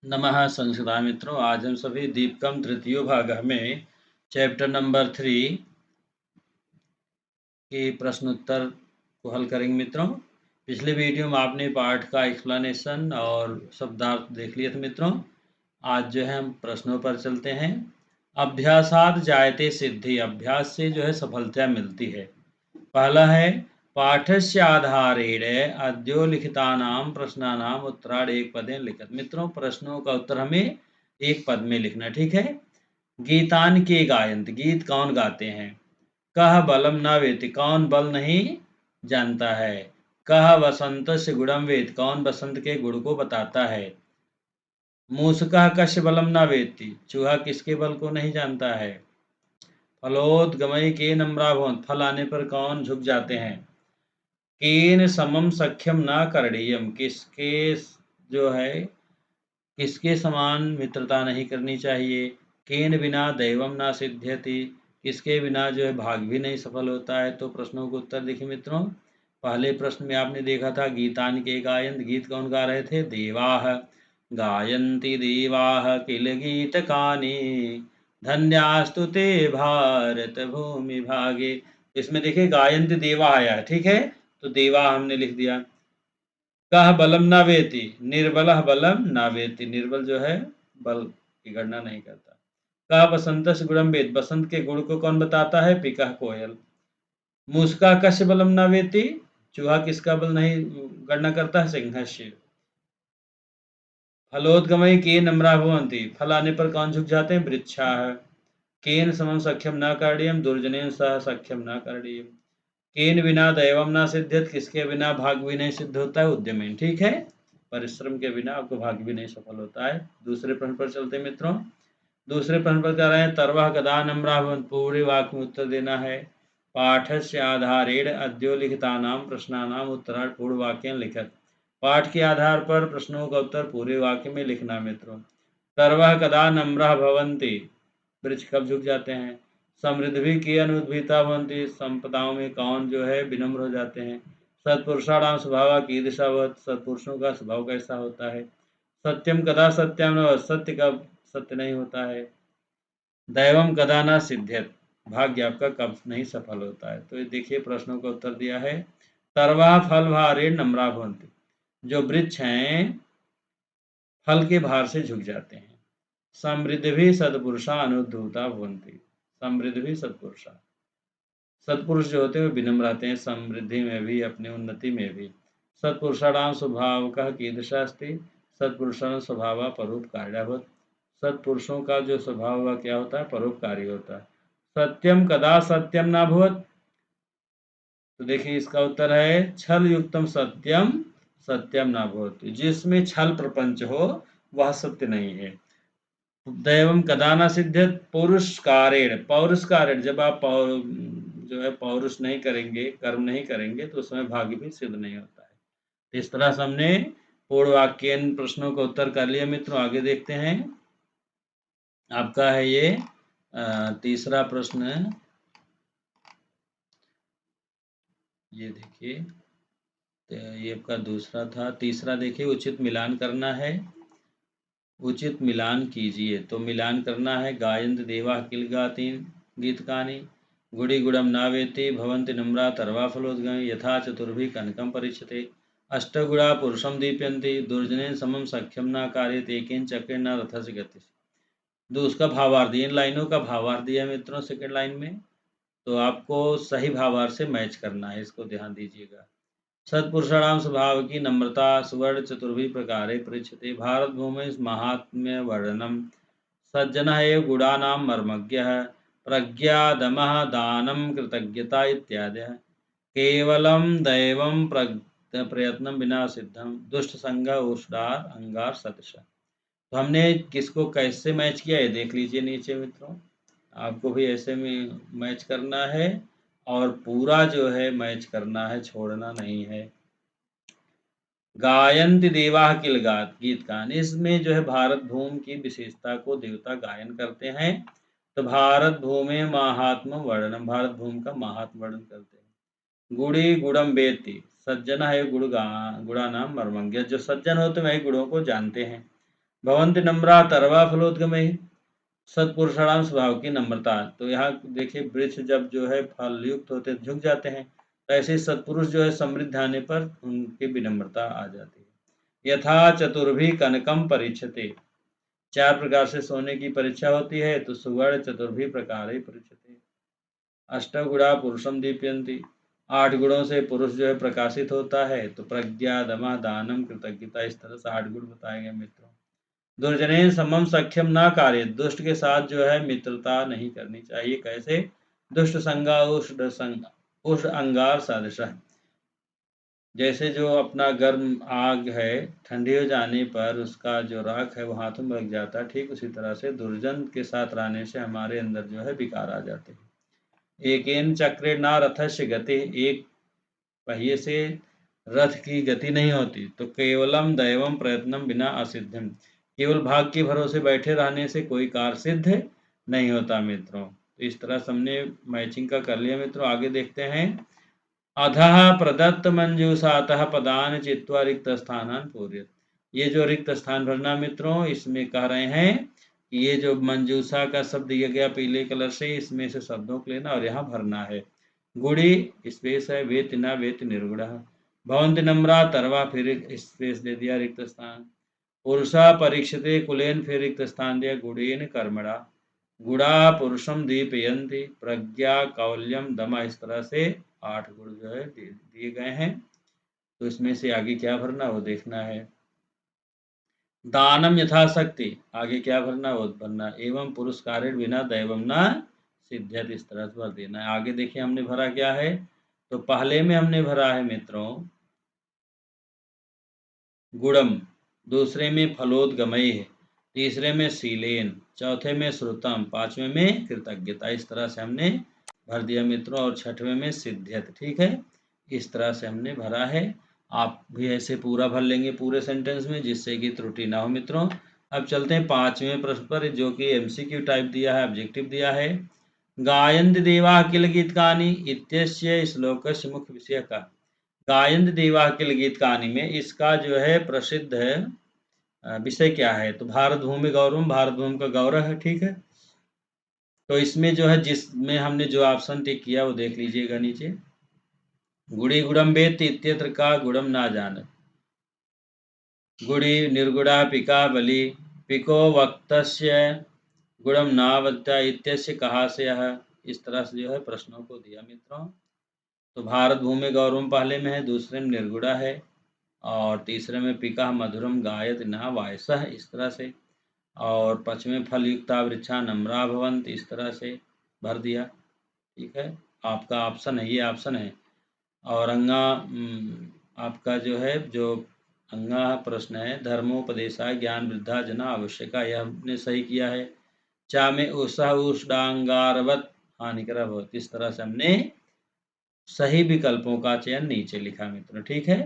नमः संस्कृता मित्रों, आज हम सभी दीपकम तृतीयो भाग में चैप्टर नंबर 3 के प्रश्नोत्तर को हल करेंगे। मित्रों, पिछले वीडियो में आपने पाठ का एक्सप्लेनेशन और शब्दार्थ देख लिया था। मित्रों, आज जो है हम प्रश्नों पर चलते हैं। अभ्यासात जायते सिद्धि, अभ्यास से जो है सफलता मिलती है। पहला है पाठस्य आधारेण अद्योलिखितानां प्रश्नानां उत्तराणि एक पदेन लिखत। मित्रों, प्रश्नों का उत्तर हमें एक पद में लिखना, ठीक है। गीतान के गायंत, गीत कौन गाते हैं। कह बलम न वेति, कौन बल नहीं जानता है। कह वसंत से गुणम वेद, कौन बसंत के गुण को बताता है। मूसकः कस्य बलम न वेति, चूहा किसके बल को नहीं जानता है। फलोदगमय के नम्राभवंत, फल आने पर कौन झुक जाते हैं। केन समम सख्यम न करणीयम, किसके जो है किसके समान मित्रता नहीं करनी चाहिए। केन बिना दैवम न सिद्ध्यति, किसके बिना जो है भाग भी नहीं सफल होता है। तो प्रश्नों को उत्तर देखिए मित्रों। पहले प्रश्न में आपने देखा था गीतान के गायन, गीत कौन गा रहे थे। देवाः गायन्ति देवाः किल गीतकानि, धन्यास्तु ते भारत भूमि भागे। इसमें देखिए गायन्ति देवा आया है, ठीक है। तो देवा हमने लिख दिया। कह बलम ना वेति, निर्बल बलम ना वेति, निर्बल जो है बल की गणना नहीं करता। कह बसंत से गुणम वेद, बसंत के गुण को कौन बताता है। पिकह कोयल। मूसका कस्य बलम ना वेति, चूहा किसका बल नहीं गणना करता है। सिंहस्य। फलोदगमय के नम्रा भवन्ति, फल आने पर कौन झुक जाते हैं। वृक्षाः। केन समम सख्यम न करणीयम, दुर्जनेन सह सख्यम न करणीयम। केन बिना दैवम न सिद्ध्यत, किसके बिना भाग भी नहीं सिद्ध होता है। उद्यमेन, ठीक है। परिश्रम के बिना आपको भाग भी नहीं सफल होता है। दूसरे प्रश्न पर चलते हैं मित्रों। दूसरे प्रश्न पर कह रहे हैं तरवह कदा नम्राभवन्त, पूरे वाक्य में उत्तर देना है। पाठस्य आधारेण अद्योलिखितानां प्रश्नानां उत्तराणि पूर्ण वाक्येन लिखत। पाठ के आधार पर प्रश्नों का उत्तर पूरे वाक्य में लिखना मित्रों। तरवह कदा नम्रः भवन्ति, वृक्ष कब झुक जाते हैं। समृद्धि की अनुद्भीता भवन्ति, संपदाओं में कौन जो है विनम्र हो जाते हैं। सत्पुरुषाणाम स्वभाव कीदृशवत्, सत्पुरुषों का स्वभाव कैसा होता है। सत्यम कदा सत्यम न, सत्य कब सत्य नहीं होता है। दैवम कदा न सिद्ध्यत, भाग्य आपका कब नहीं सफल होता है। तो ये देखिए प्रश्नों का उत्तर दिया है। तरवा फल भारे नम्रा भवन्ति, जो वृक्ष हैं फल के भार से झुक जाते हैं। समृद्धि भी सत्पुरुषा अनुद्धूता भवन्ति, समृद्ध भी सत्पुरुषा, सत्पुरुष जो होते हैं वो विनम्र रहते हैं, समृद्धि में भी अपनी उन्नति में भी। सत्पुरुषाणाम स्वभाव का कीदृशास्ति, सत्पुरुषाणाम स्वभाव परोपकारिणः, सत्पुरुषों का जो स्वभाव वह क्या होता है, परोपकारी होता है। सत्यम कदा सत्यम ना भवत, तो देखिए इसका उत्तर है छल युक्तम सत्यम सत्यम ना भवत, जिसमें छल प्रपंच हो वह सत्य नहीं है। दैवम कदा न सिद्ध्यत, पौरुष कारेण, पौरुष कारण, जब आप जो है पौरुष नहीं करेंगे, कर्म नहीं करेंगे तो उसमें भाग्य भी सिद्ध नहीं होता है। इस तरह से हमने पूर्ण वाक्य प्रश्नों का उत्तर कर लिया मित्रों। आगे देखते हैं। आपका है ये तीसरा प्रश्न, ये देखिए। तो ये आपका दूसरा था। तीसरा देखिए, उचित मिलान करना है। उचित मिलान कीजिए, तो मिलान करना है। गायन्ति देवा किल गाति गीतकानि, गुड़ी गुड़म नावेति भवन्ति नम्रा तरवा फलोद्गमे, यथा चतुर्भिः कनकं परीक्षते। अष्टगुणा पुरुषं दीप्यन्ति, दुर्जनेन समं सख्यम न कार्यते, एकेन चक्रेण न रथस्य गतिः। दो उसका भावार्थ, इन लाइनों का भावार्थ दिया मित्रों सेकंड लाइन में। तो आपको सही भावार्थ से मैच करना है, इसको ध्यान दीजिएगा। सत्पुरुषाणाम स्वभाव की नम्रता सुवर्ण चतुर्भि प्रकारे पृच्छते। भारत भूमि महात्म्य वर्णनम, सज्जनः एव गुणानां मर्मज्ञः, प्रज्ञा दमः दानं कृतज्ञता इत्यादयः। केवलं दैवं प्रयत्नं विना सिद्धम, दुष्ट संग उष्डार अंगार सदृश। तो हमने किसको कैसे मैच किया है देख लीजिए नीचे मित्रों। आपको भी ऐसे में मैच करना है और पूरा जो है मैच करना है, छोड़ना नहीं है। गायन्ति देवाः किल गात, गीत गान, इसमें जो है भारत भूमि की विशेषता को देवता गायन करते हैं। तो भारत भूमि महात्म वर्णनम, भारत भूमि का महात्म वर्णन करते हैं। गुड़ी गुड़म वेत्ति, सज्जन है गुड़ा नाम मर्मज्ञ, जो सज्जन होते वही गुणों को जानते हैं। भवन्ति नम्रा तरवा फलोद्गमे, सत्पुरुषाणाम स्वभाव की नम्रता। तो यहाँ देखिए वृक्ष जब जो है फल युक्त होते झुक जाते हैं, तो ऐसे सत्पुरुष जो है समृद्ध आने पर उनकी विनम्रता आ जाती है। यथा चतुर्भी कनकम परीक्षते, 4 प्रकार से सोने की परीक्षा होती है, तो सुवर्ण चतुर्भी प्रकार परीक्षते। अष्टगुणा पुरुषम दीप्यन्ति, 8 गुणों से पुरुष जो है प्रकाशित होता है। तो प्रज्ञा, दमः, दानम, कृतज्ञता, इस तरह से 8 गुण बताए गए मित्रों। दुर्जनेन समम सख्यम ना कार्य, दुष्ट के साथ जो है मित्रता नहीं करनी चाहिए। कैसे? दुष्ट संगा उष्ण अंगार सादृश, जैसे जो अपना गर्म आग है, ठंडी हो जाने पर उसका जो राख है वो हाथों में लग जाता है, ठीक उसी तरह से दुर्जन के साथ रहने से हमारे अंदर जो है विकार आ जाते हैं। एकेन चक्रे ना रथस्य गति, एक पहिए से रथ की गति नहीं होती। तो केवलम दैवम प्रयत्नम बिना असिद्धम, केवल भाग के भरोसे बैठे रहने से कोई कार्य सिद्ध नहीं होता मित्रों। तो इस तरह से हमने मैचिंग का कर लिया मित्रों। आगे देखते हैं। अधः प्रदत्त मंजूषातः पदान चित्वा रिक्त स्थानान पूर्यत, ये जो रिक्त स्थान भरना मित्रों, इसमें कह रहे हैं कि ये जो मंजूषा का शब्द दिया गया पीले कलर से, इसमें से शब्दों को लेना और यहाँ भरना है। गुड़ी स्पेस है, वेत न वेत निर्गुण, भवंति नम्रा तरवा, फिर स्पेस दे दिया रिक्त स्थान। पुरुषा परीक्षते कुलेन, फिर रिक्त स्थान दिया गुड़ेन कर्मणा, गुड़ा पुरुषम दीपयन्ति, प्रज्ञा कौल्यम दमा, इस तरह से 8 गुण जो है दिए गए हैं। तो इसमें से आगे क्या भरना वो देखना है। दानम यथाशक्ति, आगे क्या भरना वो भरना। एवं पुरस्कारेण बिना दैवम न सिद्ध्यत, इस तरह से भर देना है। आगे देखिए हमने भरा क्या है। तो पहले में हमने भरा है मित्रों गुणम, दूसरे में फलोदगमय, तीसरे में शीलेन, चौथे में श्रुतम, पांचवें में कृतज्ञता। इस तरह से हमने भर दिया मित्रों। और छठवें में सिद्ध्यत। ठीक है, इस तरह से हमने भरा है। आप भी ऐसे पूरा भर लेंगे पूरे सेंटेंस में, जिससे कि त्रुटि ना हो मित्रों। अब चलते हैं 5वें प्रश्न पर, जो कि एमसीक्यू टाइप दिया है, ऑब्जेक्टिव दिया है। गायन्ति देवा किल गीतकानि इत्यस्य श्लोकस्य मुख्य विषय का। गायन्ति देवा किल गीतकानि में इसका जो है प्रसिद्ध विषय क्या है। तो भारत भूमि गौरव, भारत भूमि का गौरव है। ठीक है, तो इसमें जो है जिसमें हमने जो ऑप्शन टिक किया वो देख लीजिएगा नीचे। गुड़ी गुड़म वेत्ति इत्यत्र का गुड़म ना जान, गुड़ी निर्गुड़ा पिका बलि, पिको वक्तस्य गुणम नावत्ता इत्यस्य कहा से यह, इस तरह से जो है प्रश्नों को दिया मित्रों। तो भारत भूमि गौरव पहले में है, दूसरे में निर्गुड़ा है, और तीसरे में पिका मधुरम गायत ना वायसः, इस तरह से। और पश्चिमी फल युक्ता वृक्षा नम्रा भवंत, इस तरह से भर दिया। ठीक है, आपका ऑप्शन है, ये ऑप्शन है। और आपका जो है जो अंगा प्रश्न है, धर्मोपदेशा ज्ञान वृद्धा जना आवश्यका, यह हमने सही किया है। चा में उषा उष्डांगारवत हानिकर भवत, इस तरह से हमने सही विकल्पों का चयन नीचे लिखा मित्रों। ठीक है,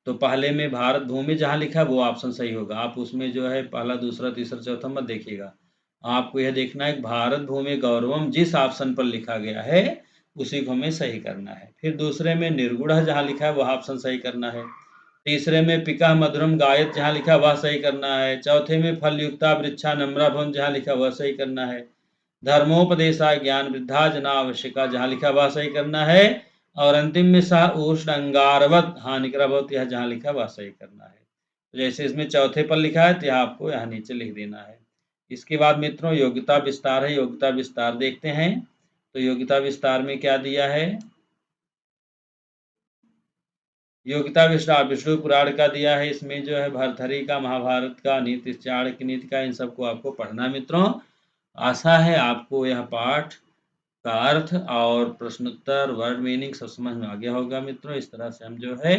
तो पहले में भारत भूमि जहाँ लिखा वो ऑप्शन सही होगा। आप उसमें जो है पहला दूसरा तीसरा चौथा मत देखिएगा, आपको यह देखना है भारत भूमि गौरवम जिस ऑप्शन पर लिखा गया है उसी को हमें सही करना है। फिर दूसरे में निर्गुण जहाँ लिखा है वह ऑप्शन सही करना है। तीसरे में पिका मधुरम गायत जहाँ लिखा वह सही करना है। चौथे में फल युक्ता वृक्षा नम्रा भवन जहाँ लिखा वह सही करना है। धर्मोपदेशा ज्ञान वृद्धा जना आवश्यका जहाँ लिखा वह सही करना है। और अंतिम में सह उष्ण अंगारवत हानिकरवत, यह जहाँ लिखा वह सही करना है। तो जैसे इसमें चौथे पर लिखा है तो यह आपको यहाँ नीचे लिख देना है। इसके बाद मित्रों योग्यता विस्तार है, योग्यता विस्तार देखते हैं। तो योग्यता विस्तार में क्या दिया है। योग्यता विस्तार विष्णु पुराण का दिया है, इसमें जो है भरथरी का, महाभारत का, नीति चाणक्य नीति का, इन सबको आपको पढ़ना मित्रों। आशा है आपको यह पाठ का अर्थ और प्रश्नोत्तर वर्ड मीनिंग सब समझ में आ गया होगा मित्रों। इस तरह से हम जो है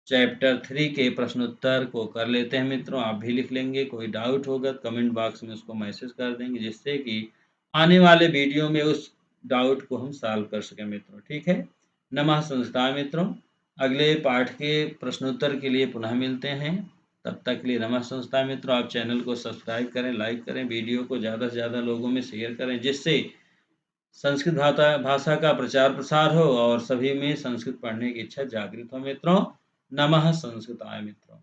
चैप्टर 3 के प्रश्नोत्तर को कर लेते हैं मित्रों। आप भी लिख लेंगे, कोई डाउट होगा तो कमेंट बॉक्स में उसको मैसेज कर देंगे, जिससे कि आने वाले वीडियो में उस डाउट को हम सॉल्व कर सकें मित्रों। ठीक है, नमः संस्कार मित्रों। अगले पाठ के प्रश्नोत्तर के लिए पुनः मिलते हैं, तब तक के लिए नमः संस्कार मित्रों। आप चैनल को सब्सक्राइब करें, लाइक करें, वीडियो को ज़्यादा से ज़्यादा लोगों में शेयर करें, जिससे संस्कृत भाषा का प्रचार प्रसार हो और सभी में संस्कृत पढ़ने की इच्छा जागृत हो मित्रों। नमः संस्कृताय मित्रों।